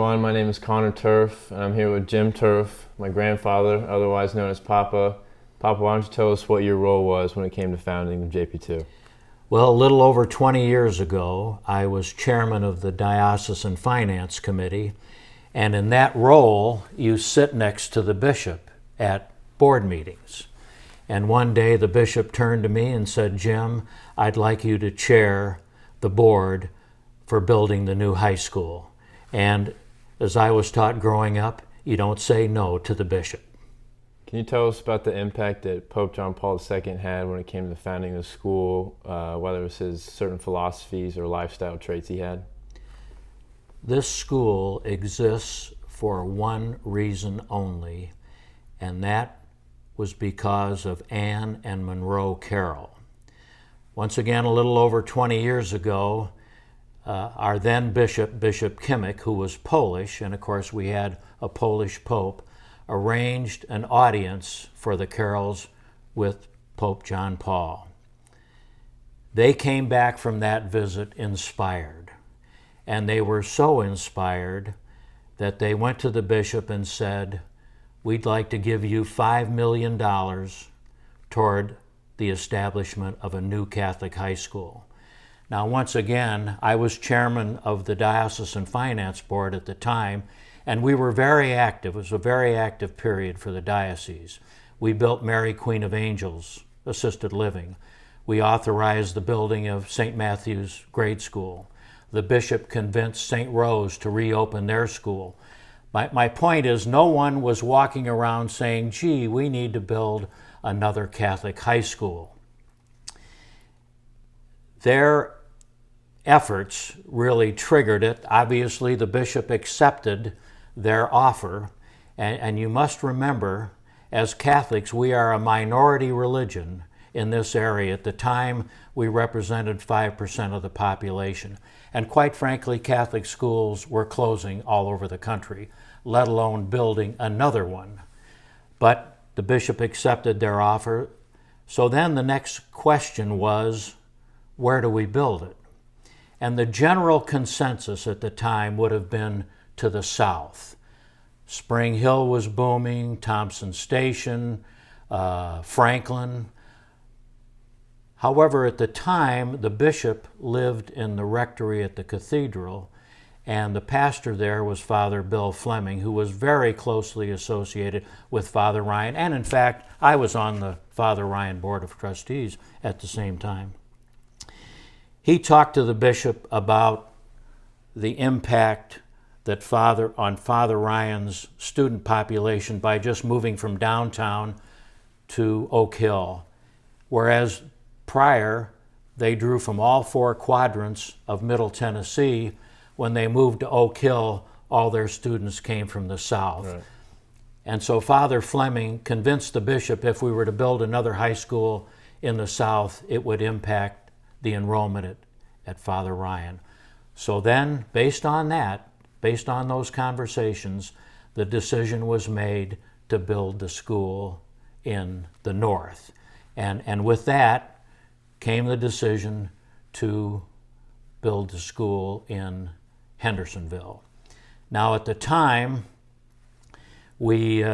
everyone. My name is Connor Tuerff, and I'm here with Jim Tuerff, my grandfather, otherwise known as Papa. Papa, why don't you tell us what your role was when it came to founding JP2? Well, a little over 20 years ago, I was chairman of the Diocesan Finance Committee, and in that role, you sit next to the bishop at board meetings. And one day the bishop turned to me and said, "Jim, I'd like you to chair the board for building the new high school." And as I was taught growing up, you don't say no to the bishop. Can you tell us about the impact that Pope John Paul II had when it came to the founding of the school, whether it was his certain philosophies or lifestyle traits he had? This school exists for one reason only, and that was because of Anne and Monroe Carroll. Once again, a little over 20 years ago, our then bishop, Bishop Kimmich, who was Polish, and of course we had a Polish pope, arranged an audience for the Carrolls with Pope John Paul. They came back from that visit inspired, and they were so inspired that they went to the bishop and said, "We'd like to give you $5 million toward the establishment of a new Catholic high school." Now, once again, I was chairman of the Diocesan Finance Board at the time, and we were very active. It was a very active period for the diocese. We built Mary, Queen of Angels assisted living. We authorized the building of St. Matthew's grade school. The bishop convinced St. Rose to reopen their school. My point is, no one was walking around saying, "Gee, we need to build another Catholic high school." Their efforts really triggered it. Obviously, the bishop accepted their offer, and you must remember, as Catholics, we are a minority religion in this area. At the time, we represented 5% of the population, and quite frankly, Catholic schools were closing all over the country, let alone building another one. But the bishop accepted their offer. So then the next question was, where do we build it? And the general consensus at the time would have been to the south. Spring Hill was booming, Thompson Station, Franklin. However, at the time, the bishop lived in the rectory at the cathedral, and the pastor there was Father Bill Fleming, who was very closely associated with Father Ryan. And in fact, I was on the Father Ryan Board of Trustees at the same time. He talked to the bishop about the impact that on Father Ryan's student population by just moving from downtown to Oak Hill, whereas prior they drew from all four quadrants of Middle Tennessee. When they moved to Oak Hill, all their students came from the south. Right. And so Father Fleming convinced the bishop if we were to build another high school in the south, it would impact the enrollment at Father Ryan. So then, based on that, based on those conversations, the decision was made to build the school in the north. And with that came the decision to build the school in Hendersonville. Now, at the time, we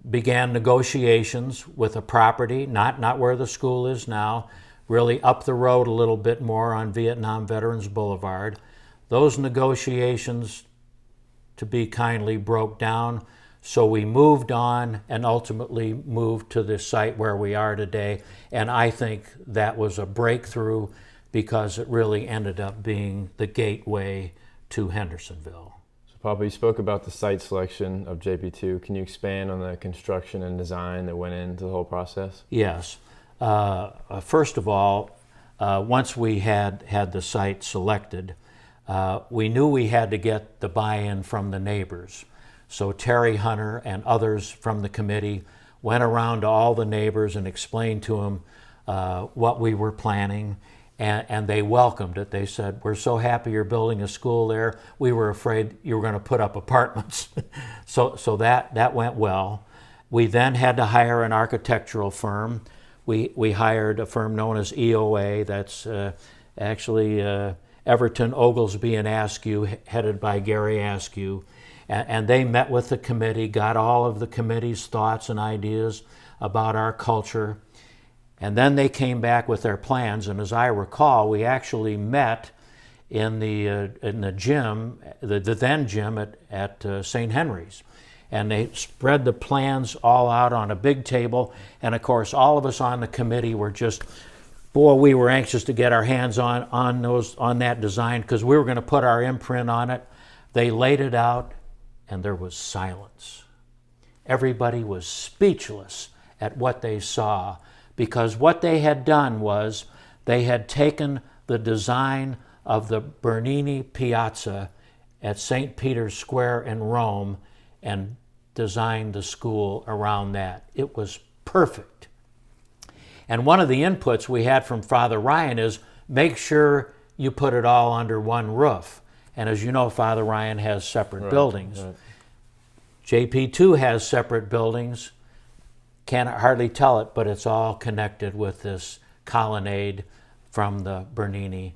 began negotiations with a property, not where the school is now, really up the road a little bit more on Vietnam Veterans Boulevard. Those negotiations, to be kindly, broke down, so we moved on and ultimately moved to the site where we are today. And I think that was a breakthrough because it really ended up being the gateway to Hendersonville. So Papa, you spoke about the site selection of JP2. Can you expand on the construction and design that went into the whole process? Yes. First of all, once we had the site selected, we knew we had to get the buy-in from the neighbors. So Terry Hunter and others from the committee went around to all the neighbors and explained to them what we were planning, and they welcomed it. They said, "We're so happy you're building a school there. We were afraid you were going to put up apartments." So that went well. We then had to hire an architectural firm. We hired a firm known as EOA, that's actually Everton, Oglesby, and Askew, headed by Gary Askew. And they met with the committee, got all of the committee's thoughts and ideas about our culture. And then they came back with their plans. And as I recall, we actually met in the gym, the then gym at St. Henry's. And they spread the plans all out on a big table. And of course, all of us on the committee were just, boy, we were anxious to get our hands on that design because we were going to put our imprint on it. They laid it out, and there was silence. Everybody was speechless at what they saw, because what they had done was they had taken the design of the Bernini Piazza at St. Peter's Square in Rome and designed the school around that. It was perfect. And one of the inputs we had from Father Ryan is make sure you put it all under one roof. And as you know, Father Ryan has separate buildings. Right. JP2 has separate buildings. Can't hardly tell it, but it's all connected with this colonnade from the Bernini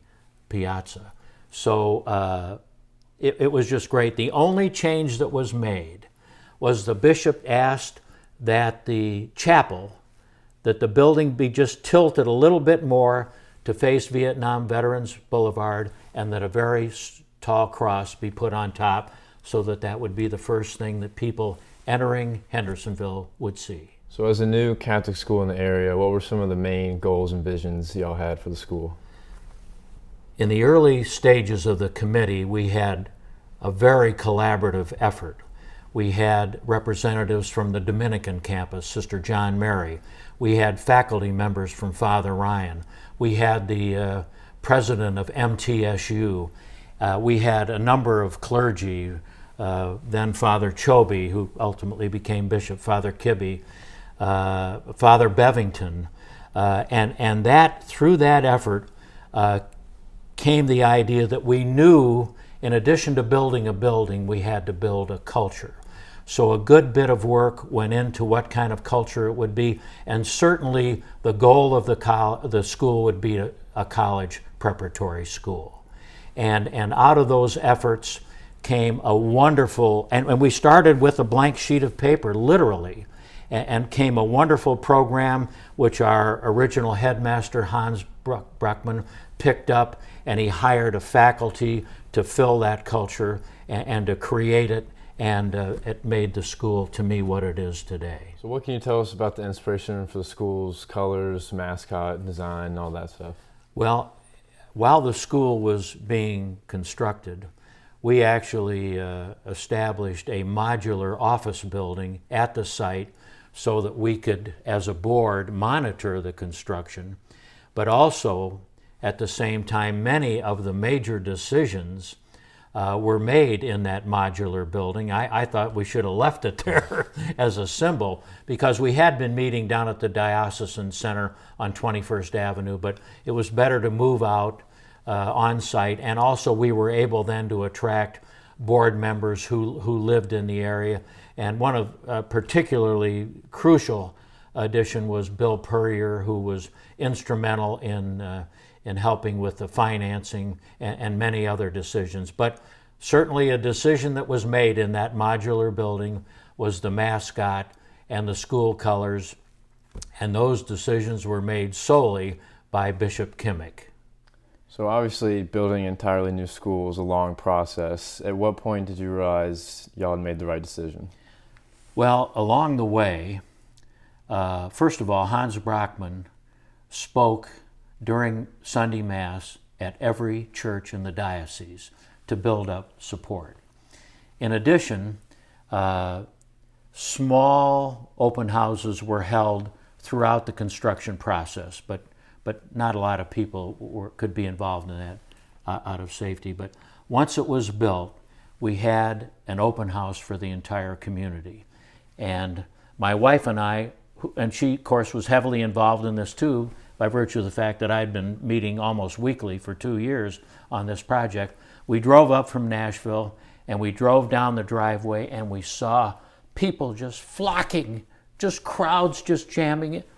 Piazza. So it was just great. The only change that was made was the bishop asked that the chapel, that the building be just tilted a little bit more to face Vietnam Veterans Boulevard, and that a very tall cross be put on top, so that would be the first thing that people entering Hendersonville would see. So as a new Catholic school in the area, what were some of the main goals and visions y'all had for the school? In the early stages of the committee, we had a very collaborative effort. We had representatives from the Dominican campus, Sister John Mary. We had faculty members from Father Ryan. We had the president of MTSU. We had a number of clergy, then Father Chobe, who ultimately became bishop, Father Kibbe, Father Bevington, and that through that effort came the idea that we knew, in addition to building a building, we had to build a culture. So a good bit of work went into what kind of culture it would be, and certainly the goal of the school would be a college preparatory school. And out of those efforts came a wonderful, and we started with a blank sheet of paper, literally, and came a wonderful program which our original headmaster, Hans Bruckmann, picked up, and he hired a faculty to fill that culture and to create it, and it made the school, to me, what it is today. So what can you tell us about the inspiration for the school's colors, mascot, design, and all that stuff? Well, while the school was being constructed, we actually established a modular office building at the site so that we could, as a board, monitor the construction, but also, at the same time, many of the major decisions were made in that modular building. I thought we should have left it there as a symbol, because we had been meeting down at the Diocesan Center on 21st Avenue, but it was better to move out on site, and also we were able then to attract board members who lived in the area. And one of a particularly crucial addition was Bill Purrier, who was instrumental in helping with the financing and many other decisions. But certainly a decision that was made in that modular building was the mascot and the school colors, and those decisions were made solely by Bishop Kimmick. So obviously building an entirely new school is a long process. At what point did you realize y'all had made the right decision? Well, along the way, first of all, Hans Bruckmann spoke during Sunday Mass at every church in the diocese to build up support. In addition, small open houses were held throughout the construction process, but not a lot of people could be involved in that out of safety. But once it was built, we had an open house for the entire community. And my wife and I, and she, of course, was heavily involved in this too, by virtue of the fact that I'd been meeting almost weekly for 2 years on this project. We drove up from Nashville, and we drove down the driveway, and we saw people just flocking, just crowds just jamming it.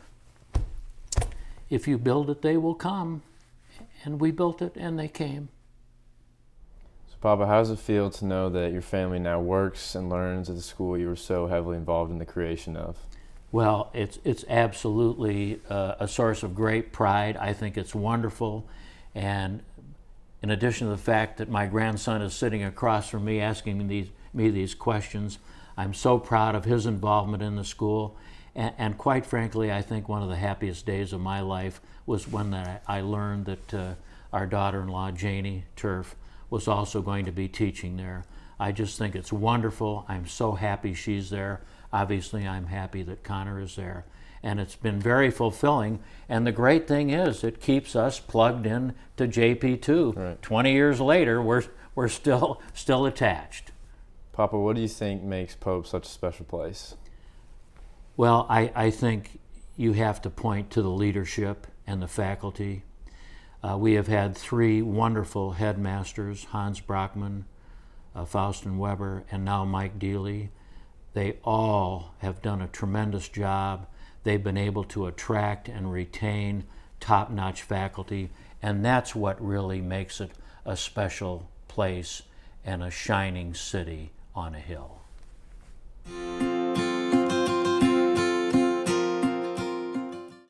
If you build it, they will come. And we built it, and they came. So Papa, how does it feel to know that your family now works and learns at the school you were so heavily involved in the creation of? Well, it's absolutely a source of great pride. I think it's wonderful, and in addition to the fact that my grandson is sitting across from me asking me these questions, I'm so proud of his involvement in the school. And quite frankly, I think one of the happiest days of my life was when I learned that our daughter-in-law, Janie Tuerff, was also going to be teaching there. I just think it's wonderful. I'm so happy she's there. Obviously, I'm happy that Connor is there. And it's been very fulfilling. And the great thing is, it keeps us plugged in to JP2. Right. 20 years later, we're still attached. Papa, what do you think makes Pope such a special place? Well, I think you have to point to the leadership and the faculty. We have had 3 wonderful headmasters, Hans Brockman, Faustin Weber, and now Mike Deely. They all have done a tremendous job. They've been able to attract and retain top-notch faculty, and that's what really makes it a special place and a shining city on a hill.